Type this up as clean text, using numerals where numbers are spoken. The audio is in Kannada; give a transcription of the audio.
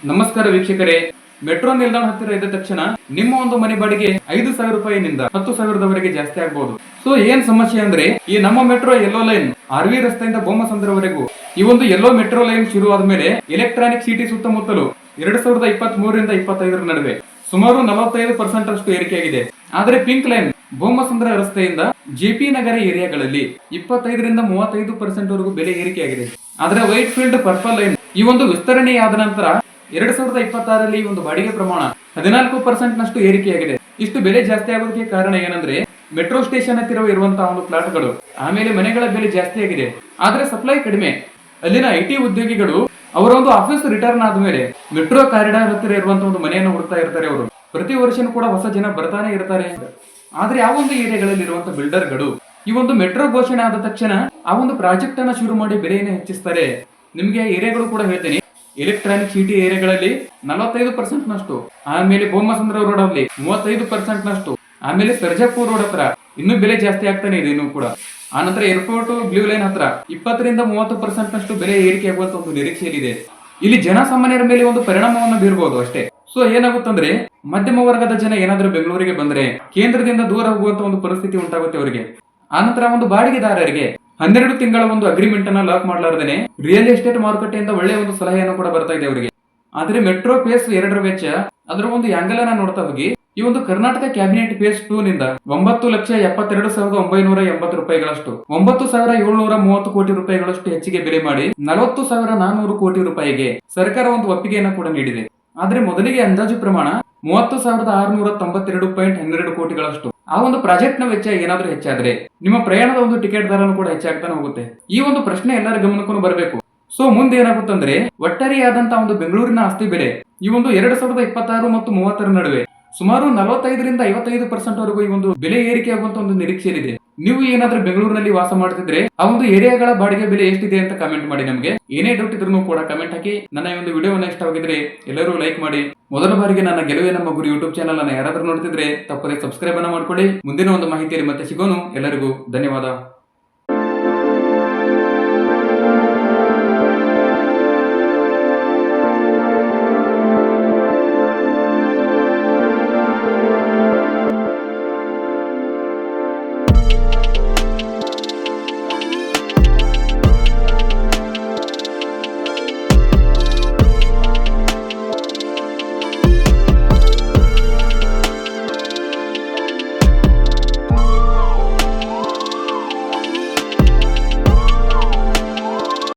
ನಮಸ್ಕಾರ ವೀಕ್ಷಕರೇ, ಮೆಟ್ರೋ ನಿಲ್ದಾಣ ಹತ್ತಿರ ಇದ್ದ ತಕ್ಷಣ ನಿಮ್ಮ ಒಂದು ಮನೆ ಬಾಡಿಗೆ 5,000 ರೂಪಾಯಿನಿಂದ 10,000ದವರೆಗೆ ಜಾಸ್ತಿ ಆಗಬಹುದು. ಸೊ ಏನ್ ಸಮಸ್ಯೆ ಅಂದ್ರೆ, ಈ ನಮ್ಮ ಮೆಟ್ರೋ ಯೆಲ್ಲೋ ಲೈನ್ RV ರಸ್ತೆಯಿಂದ ಬೊಮ್ಮಸಂದ್ರವರೆಗೂ ಈ ಒಂದು ಯೆಲ್ಲೋ ಮೆಟ್ರೋ ಲೈನ್ ಶುರುವಾದ ಮೇಲೆ ಎಲೆಕ್ಟ್ರಾನಿಕ್ ಸಿಟಿ ಸುತ್ತಮುತ್ತಲು 2023ರಿಂದ 25ರ ನಡುವೆ ಸುಮಾರು 45% ಅಷ್ಟು ಏರಿಕೆಯಾಗಿದೆ. ಆದರೆ ಪಿಂಕ್ ಲೈನ್ ಬೊಮ್ಮಸಂದ್ರ ರಸ್ತೆಯಿಂದ JP ನಗರ ಏರಿಯಾಗಳಲ್ಲಿ 25ರಿಂದ 35% ವರೆಗೂ ಬೆಲೆ ಏರಿಕೆಯಾಗಿದೆ. ಆದ್ರೆ ವೈಟ್ ಫೀಲ್ಡ್ ಪರ್ಪಲ್ ಲೈನ್ ಈ ಒಂದು ವಿಸ್ತರಣೆಯಾದ ನಂತರ 2026ರಲ್ಲಿ ಈ ಒಂದು ಬಾಡಿಗೆ ಪ್ರಮಾಣ 14% ನಷ್ಟು ಏರಿಕೆಯಾಗಿದೆ. ಇಷ್ಟು ಬೆಲೆ ಜಾಸ್ತಿ ಆಗೋದಕ್ಕೆ ಕಾರಣ ಏನಂದ್ರೆ, ಮೆಟ್ರೋ ಸ್ಟೇಷನ್ ಹತ್ತಿರ ಇರುವಂತಹ ಒಂದು ಫ್ಲಾಟ್ಗಳು, ಆಮೇಲೆ ಮನೆಗಳ ಬೆಲೆ ಜಾಸ್ತಿ ಆಗಿದೆ, ಆದ್ರೆ ಸಪ್ಲೈ ಕಡಿಮೆ. ಅಲ್ಲಿನ IT ಉದ್ಯೋಗಿಗಳು ಅವರ ಒಂದು ಆಫೀಸ್ ರಿಟರ್ನ್ ಆದ್ಮೇಲೆ ಮೆಟ್ರೋ ಕಾರಿಡಾರ್ ಹತ್ತಿರ ಇರುವಂತಹ ಒಂದು ಮನೆಯನ್ನು ಹುಡುಕ್ತಾ ಇರ್ತಾರೆ. ಅವರು ಪ್ರತಿ ವರ್ಷನೂ ಕೂಡ ಹೊಸ ಜನ ಬರ್ತಾನೆ ಇರ್ತಾರೆ. ಆದ್ರೆ ಆ ಒಂದು ಏರಿಯಾಗಳಲ್ಲಿ ಇರುವಂತಹ ಬಿಲ್ಡರ್ಗಳು ಈ ಒಂದು ಮೆಟ್ರೋ ಘೋಷಣೆ ಆದ ತಕ್ಷಣ ಆ ಒಂದು ಪ್ರಾಜೆಕ್ಟ್ ಅನ್ನ ಶುರು ಮಾಡಿ ಬೆಲೆಯನ್ನು ಹೆಚ್ಚಿಸ್ತಾರೆ. ನಿಮ್ಗೆ ಏರಿಯಾಗಳು ಕೂಡ ಹೇಳ್ತೀನಿ. ಎಲೆಕ್ಟ್ರಾನಿಕ್ ಸಿಟಿ ಏರಿಯಾಗಳಲ್ಲಿ 45% ನಷ್ಟು, ಆಮೇಲೆ ಬೊಮ್ಮಸಂದ್ರ ರೋಡ್ ಅಲ್ಲಿ 35% ನಷ್ಟು, ಆಮೇಲೆ ಸರ್ಜಾಪುರ್ ರೋಡ್ ಹತ್ರ ಇನ್ನೂ ಬೆಲೆ ಜಾಸ್ತಿ ಆಗ್ತಾನೆ ಇದೆ ಇನ್ನೂ ಕೂಡ. ಆನಂತರ ಏರ್ಪೋರ್ಟ್ ಬ್ಲೂ ಲೈನ್ ಹತ್ರ 20ರಿಂದ 30% ನಷ್ಟು ಬೆಲೆ ಏರಿಕೆ ಆಗುವಂತ ಒಂದು ನಿರೀಕ್ಷೆಯಲ್ಲಿದೆ. ಇಲ್ಲಿ ಜನಸಾಮಾನ್ಯರ ಮೇಲೆ ಒಂದು ಪರಿಣಾಮವನ್ನು ಬೀರಬಹುದು ಅಷ್ಟೇ. ಸೊ ಏನಾಗುತ್ತಂದ್ರೆ, ಮಧ್ಯಮ ವರ್ಗದ ಜನ ಏನಾದ್ರೂ ಬೆಂಗಳೂರಿಗೆ ಬಂದ್ರೆ ಕೇಂದ್ರದಿಂದ ದೂರ ಹೋಗುವಂತ ಒಂದು ಪರಿಸ್ಥಿತಿ ಉಂಟಾಗುತ್ತೆ ಅವರಿಗೆ. ಆನಂತರ ಒಂದು ಬಾಡಿಗೆದಾರರಿಗೆ 12 ತಿಂಗಳ ಒಂದು ಅಗ್ರಿಮೆಂಟ್ ಅನ್ನ ಲಾಕ್ ಮಾಡಲಾರ್ದೇನೆ ರಿಯಲ್ ಎಸ್ಟೇಟ್ ಮಾರುಕಟ್ಟೆಯಿಂದ ಒಳ್ಳೆಯ ಒಂದು ಸಲಹೆಯನ್ನು ಕೂಡ ಬರ್ತಾ ಇದೆ ಅವರಿಗೆ. ಆದ್ರೆ ಮೆಟ್ರೋ ಫೇಸ್ 2ರ ವೆಚ್ಚ, ಅದರ ಒಂದು ಆಂಗಲ್ ಅನ್ನ ನೋಡ್ತಾ ಹೋಗಿ, ಈ ಒಂದು ಕರ್ನಾಟಕ ಕ್ಯಾಬಿನೆಟ್ ಫೇಸ್ 2 ನಿಂದ 9,72,980 ರೂಪಾಯಿಗಳಷ್ಟು, 9,730 ಕೋಟಿ ರೂಪಾಯಿಗಳಷ್ಟು ಹೆಚ್ಚಿಗೆ ಬೆಲೆ ಮಾಡಿ 40,400 ಕೋಟಿ ರೂಪಾಯಿಗೆ ಸರ್ಕಾರ ಒಂದು ಒಪ್ಪಿಗೆಯನ್ನು ಕೂಡ ನೀಡಿದೆ. ಆದ್ರೆ ಮೊದಲಿಗೆ ಅಂದಾಜು ಪ್ರಮಾಣ 30,692.12 ಕೋಟಿಗಳಷ್ಟು. ಆ ಒಂದು ಪ್ರಾಜೆಕ್ಟ್ ನ ವೆಚ್ಚ ಏನಾದ್ರೂ ಹೆಚ್ಚಾದ್ರೆ ನಿಮ್ಮ ಪ್ರಯಾಣದ ಒಂದು ಟಿಕೆಟ್ ದರನು ಕೂಡ ಹೆಚ್ಚಾಗ್ತಾನೆ ಹೋಗುತ್ತೆ. ಈ ಒಂದು ಪ್ರಶ್ನೆ ಎಲ್ಲರ ಗಮನಕ್ಕೂ ಬರಬೇಕು. ಸೊ ಮುಂದೆ ಏನಾಗುತ್ತಂದ್ರೆ, ಒಟ್ಟಾರೆಯಾದಂತಹ ಒಂದು ಬೆಂಗಳೂರಿನ ಆಸ್ತಿ ಬೆಲೆ ಈ ಒಂದು 2026 ಮತ್ತು 30ರ ನಡುವೆ ಸುಮಾರು 45ರಿಂದ 55% ವರೆಗೂ ಈ ಒಂದು ಬೆಲೆ ಏರಿಕೆ ಆಗುವಂತ ಒಂದು ನಿರೀಕ್ಷೆಯಿದೆ. ನೀವು ಏನಾದ್ರೂ ಬೆಂಗಳೂರಿನಲ್ಲಿ ವಾಸ ಮಾಡ್ತಿದ್ರೆ ಆ ಒಂದು ಏರಿಯಾಗಳ ಬಾಡಿಗೆ ಬೆಲೆ ಎಷ್ಟಿದೆ ಅಂತ ಕಮೆಂಟ್ ಮಾಡಿ. ನಮಗೆ ಏನೇ ಡೌಟ್ ಇದ್ರೂ ಕೂಡ ಕಮೆಂಟ್ ಹಾಕಿ. ನನ್ನ ಈ ಒಂದು ವಿಡಿಯೋವನ್ನು ಇಷ್ಟವಾಗಿದ್ರೆ ಎಲ್ಲರೂ ಲೈಕ್ ಮಾಡಿ. ಮೊದಲ ಬಾರಿಗೆ ನನ್ನ ಗೆಲುವೆ ನಮ್ಮ ಗುರು ಯೂಟ್ಯೂಬ್ ಚಾನಲ್ ಅನ್ನ ಯಾರಾದ್ರೂ ನೋಡ್ತಿದ್ರೆ ತಪ್ಪದೆ ಸಬ್ಸ್ಕ್ರೈಬ್ ಅನ್ನ ಮಾಡ್ಕೊಳ್ಳಿ. ಮುಂದಿನ ಒಂದು ಮಾಹಿತಿಯಲ್ಲಿ ಮತ್ತೆ ಸಿಗೋನು. ಎಲ್ಲರಿಗೂ ಧನ್ಯವಾದ.